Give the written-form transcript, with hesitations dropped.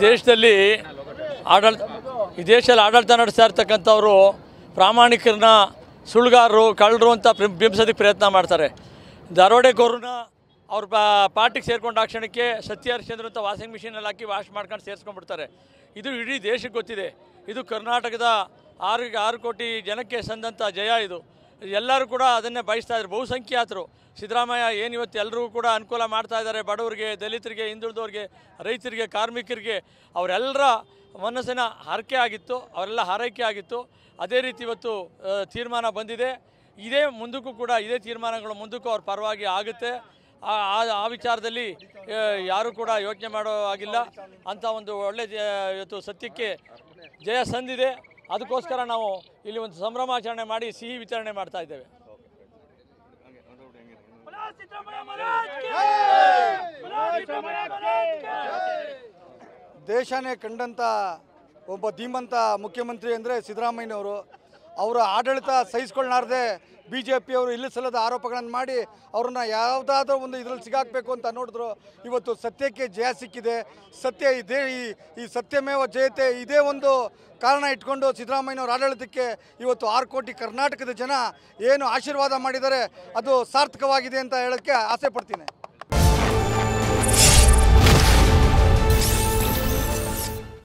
ದೇಶದಲ್ಲಿ ಆಡಳಿತ ನಡೆಸ್ತಾ ಇರ್ತಕ್ಕಂಥವರು ಪ್ರಾಮಾಣಿಕರನ್ನ ಸುಳ್ಳುಗಾರರು ಕಳ್ಳರು ಅಂತ ಬಿಂಬಿಸೋದಕ್ಕೆ ಪ್ರಯತ್ನ ಮಾಡ್ತಾರೆ. ದರೋಡೆಕೋರನ್ನ ಅವ್ರ ಪಾರ್ಟಿಗೆ ಸೇರ್ಕೊಂಡ ಆ ಕ್ಷಣಕ್ಕೆ ಸತ್ಯ ಹರಿಶ್ಚಂದ್ರ ಅಂತ ವಾಷಿಂಗ್ ಮಿಷಿನಲ್ಲಿ ಹಾಕಿ ವಾಶ್ ಮಾಡ್ಕೊಂಡು ಸೇರಿಸ್ಕೊಂಡ್ಬಿಡ್ತಾರೆ. ಇದು ಇಡೀ ದೇಶಕ್ಕೆ ಗೊತ್ತಿದೆ. ಇದು ಕರ್ನಾಟಕದ 6 ಕೋಟಿ ಜನಕ್ಕೆ ಸಂದಂಥ ಜಯ. ಇದು ಎಲ್ಲರೂ ಕೂಡ ಅದನ್ನೇ ಬಯಸ್ತಾ ಇದ್ದಾರೆ. ಬಹುಸಂಖ್ಯಾತರು ಸಿದ್ದರಾಮಯ್ಯ ಏನು ಇವತ್ತು ಎಲ್ಲರಿಗೂ ಕೂಡ ಅನುಕೂಲ ಮಾಡ್ತಾ ಇದ್ದಾರೆ. ಬಡವರಿಗೆ, ದಲಿತರಿಗೆ, ಹಿಂದುಳಿದವ್ರಿಗೆ, ರೈತರಿಗೆ, ಕಾರ್ಮಿಕರಿಗೆ ಅವರೆಲ್ಲರ ಮನಸ್ಸಿನ ಹರಕೆ ಆಗಿತ್ತು, ಅವರೆಲ್ಲ ಹಾರೈಕೆ ಆಗಿತ್ತು. ಅದೇ ರೀತಿ ಇವತ್ತು ತೀರ್ಮಾನ ಬಂದಿದೆ. ಇದೇ ಮುಂದಕ್ಕೂ ಕೂಡ ಇದೇ ತೀರ್ಮಾನಗಳು ಮುಂದಕ್ಕೂ ಅವ್ರ ಪರವಾಗಿ ಆಗುತ್ತೆ. ಆ ವಿಚಾರದಲ್ಲಿ ಯಾರೂ ಕೂಡ ಯೋಚನೆ ಮಾಡೋ ಆಗಿಲ್ಲ. ಅಂಥ ಒಂದು ಒಳ್ಳೆ ಇವತ್ತು ಸತ್ಯಕ್ಕೆ ಜಯ ಸಂದಿದೆ. ಅದಕ್ಕೋಸ್ಕರ ನಾವು ಇಲ್ಲಿ ಒಂದು ಸಂಭ್ರಮಾಚರಣೆ ಮಾಡಿ ಸಿಹಿ ವಿತರಣೆ ಮಾಡ್ತಾ ಇದ್ದೇವೆ. ದೇಶನೇ ಕಂಡಂಥ ಒಬ್ಬ ಧೀಮಂತ ಮುಖ್ಯಮಂತ್ರಿ ಅಂದರೆ ಸಿದ್ದರಾಮಯ್ಯನವರು. ಅವರ ಆಡಳಿತ ಸಹಿಸ್ಕೊಳ್ಳಾರ್ದೆ BJPಯವರು ಇಲ್ಲ ಸಲ್ಲದ ಆರೋಪಗಳನ್ನು ಮಾಡಿ ಅವ್ರನ್ನ ಯಾವುದಾದ್ರೂ ಒಂದು ಇದರಲ್ಲಿ ಸಿಗಾಕಬೇಕು ಅಂತ ನೋಡಿದ್ರು. ಇವತ್ತು ಸತ್ಯಕ್ಕೆ ಜಯ ಸಿಕ್ಕಿದೆ. ಸತ್ಯ ಈ ಸತ್ಯಮೇವ ಜಯತೆ ಇದೇ ಒಂದು ಕಾರಣ ಇಟ್ಕೊಂಡು ಸಿದ್ದರಾಮಯ್ಯನವರ ಆಡಳಿತಕ್ಕೆ ಇವತ್ತು 6 ಕೋಟಿ ಕರ್ನಾಟಕದ ಜನ ಏನು ಆಶೀರ್ವಾದ ಮಾಡಿದ್ದಾರೆ ಅದು ಸಾರ್ಥಕವಾಗಿದೆ ಅಂತ ಹೇಳೋಕ್ಕೆ ಆಸೆ ಪಡ್ತೀನಿ.